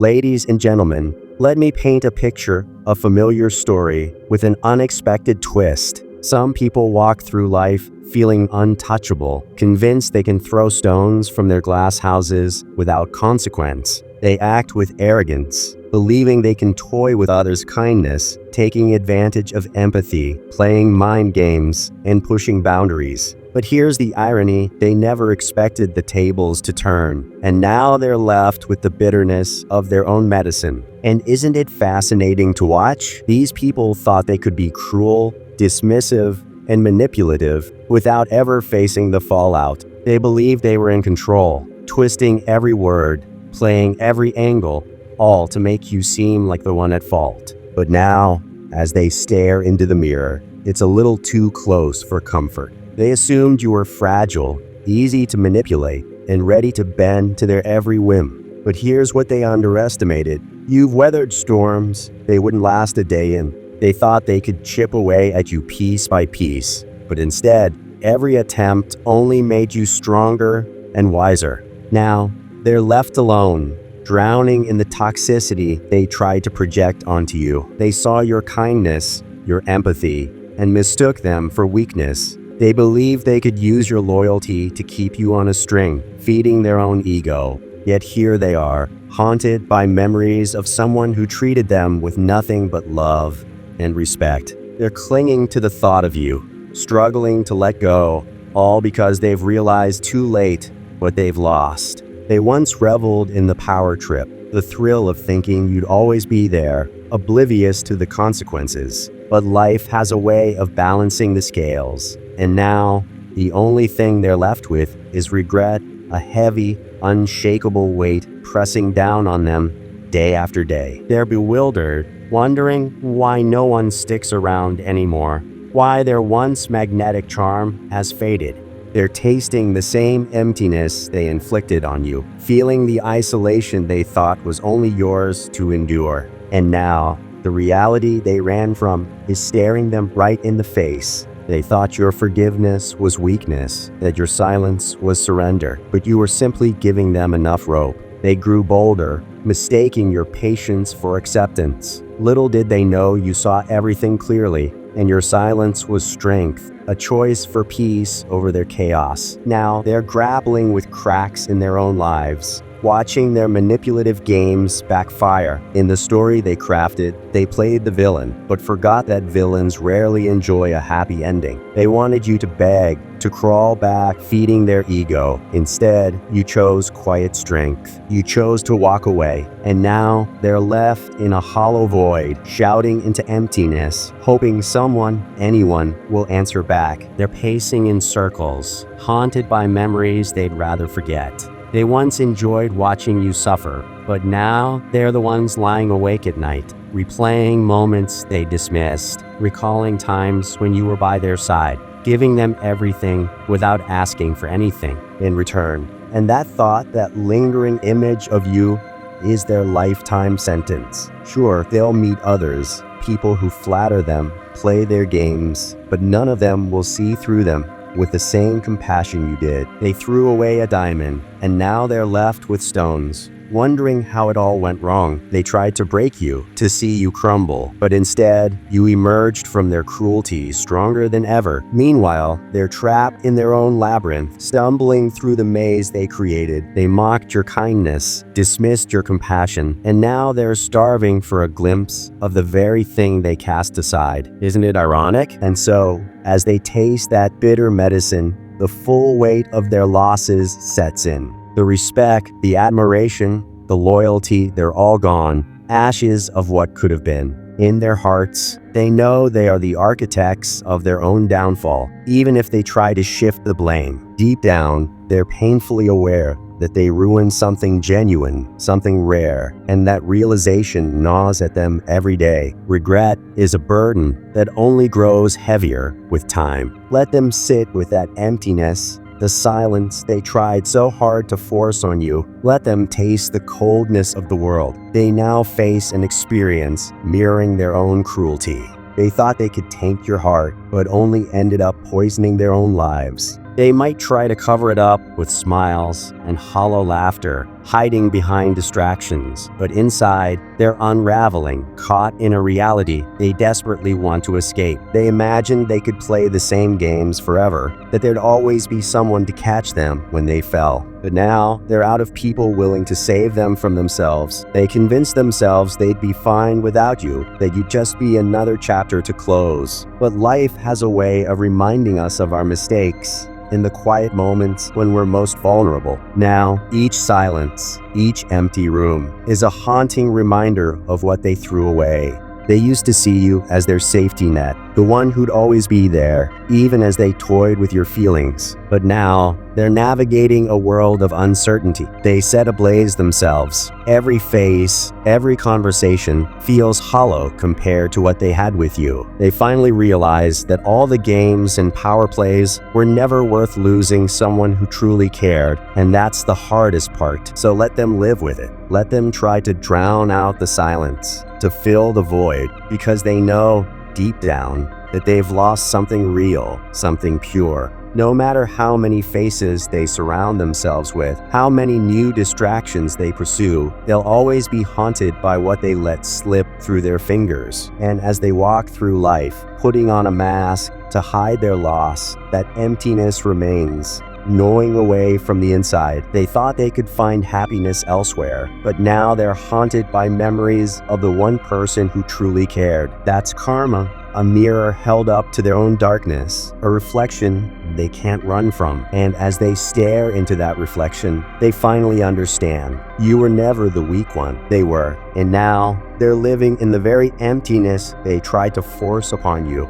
Ladies and gentlemen, let me paint a picture, a familiar story with an unexpected twist. Some people walk through life feeling untouchable, convinced they can throw stones from their glass houses without consequence. They act with arrogance, believing they can toy with others' kindness, taking advantage of empathy, playing mind games, and pushing boundaries. But here's the irony, they never expected the tables to turn, and now they're left with the bitterness of their own medicine. And isn't it fascinating to watch? These people thought they could be cruel, dismissive, and manipulative without ever facing the fallout. They believed they were in control, twisting every word, playing every angle, all to make you seem like the one at fault. But now, as they stare into the mirror, it's a little too close for comfort. They assumed you were fragile, easy to manipulate, and ready to bend to their every whim. But here's what they underestimated. You've weathered storms they wouldn't last a day in. They thought they could chip away at you piece by piece. But instead, every attempt only made you stronger and wiser. Now, they're left alone, drowning in the toxicity they tried to project onto you. They saw your kindness, your empathy, and mistook them for weakness. They believed they could use your loyalty to keep you on a string, feeding their own ego. Yet here they are, haunted by memories of someone who treated them with nothing but love and respect. They're clinging to the thought of you, struggling to let go, all because they've realized too late what they've lost. They once reveled in the power trip, the thrill of thinking you'd always be there, oblivious to the consequences. But life has a way of balancing the scales, and now the only thing they're left with is regret, a heavy, unshakable weight pressing down on them day after day. They're bewildered, wondering why no one sticks around anymore, why their once magnetic charm has faded. They're tasting the same emptiness they inflicted on you, feeling the isolation they thought was only yours to endure. And now, the reality they ran from is staring them right in the face. They thought your forgiveness was weakness, that your silence was surrender, but you were simply giving them enough rope. They grew bolder, mistaking your patience for acceptance. Little did they know you saw everything clearly, and your silence was strength, a choice for peace over their chaos. Now, they're grappling with cracks in their own lives, watching their manipulative games backfire. In the story they crafted, they played the villain, but forgot that villains rarely enjoy a happy ending. They wanted you to beg, to crawl back, feeding their ego. Instead, you chose quiet strength. You chose to walk away, and now they're left in a hollow void, shouting into emptiness, hoping someone, anyone, will answer back. They're pacing in circles, haunted by memories they'd rather forget. They once enjoyed watching you suffer, but now they're the ones lying awake at night, replaying moments they dismissed, recalling times when you were by their side, giving them everything without asking for anything in return. And that thought, that lingering image of you, is their lifetime sentence. Sure, they'll meet others, people who flatter them, play their games, but none of them will see through them with the same compassion you did. They threw away a diamond, and now they're left with stones, wondering how it all went wrong. They tried to break you, to see you crumble, but instead, you emerged from their cruelty stronger than ever. Meanwhile, they're trapped in their own labyrinth, stumbling through the maze they created. They mocked your kindness, dismissed your compassion, and now they're starving for a glimpse of the very thing they cast aside. Isn't it ironic? And so, as they taste that bitter medicine, the full weight of their losses sets in. The respect, the admiration, the loyalty, they're all gone. Ashes of what could have been. In their hearts, they know they are the architects of their own downfall, even if they try to shift the blame. Deep down, they're painfully aware that they ruined something genuine, something rare, and that realization gnaws at them every day. Regret is a burden that only grows heavier with time. Let them sit with that emptiness, the silence they tried so hard to force on you. Let them taste the coldness of the world they now face and experience, mirroring their own cruelty. They thought they could taint your heart, but only ended up poisoning their own lives. They might try to cover it up with smiles and hollow laughter, hiding behind distractions. But inside, they're unraveling, caught in a reality they desperately want to escape. They imagined they could play the same games forever, that there'd always be someone to catch them when they fell. But now, they're out of people willing to save them from themselves. They convinced themselves they'd be fine without you, that you'd just be another chapter to close. But life has a way of reminding us of our mistakes in the quiet moments when we're most vulnerable. Now, each silence, each empty room is a haunting reminder of what they threw away. They used to see you as their safety net, the one who'd always be there, even as they toyed with your feelings. But now, they're navigating a world of uncertainty. They set ablaze themselves. Every face, every conversation feels hollow compared to what they had with you. They finally realize that all the games and power plays were never worth losing someone who truly cared, and that's the hardest part. So let them live with it. Let them try to drown out the silence, to fill the void, because they know, deep down, that they've lost something real, something pure. No matter how many faces they surround themselves with, how many new distractions they pursue, they'll always be haunted by what they let slip through their fingers. And as they walk through life, putting on a mask to hide their loss, that emptiness remains, gnawing away from the inside. They thought they could find happiness elsewhere, but now they're haunted by memories of the one person who truly cared. That's karma, a mirror held up to their own darkness, a reflection they can't run from. And as they stare into that reflection, they finally understand. You were never the weak one. They were. And now, they're living in the very emptiness they tried to force upon you.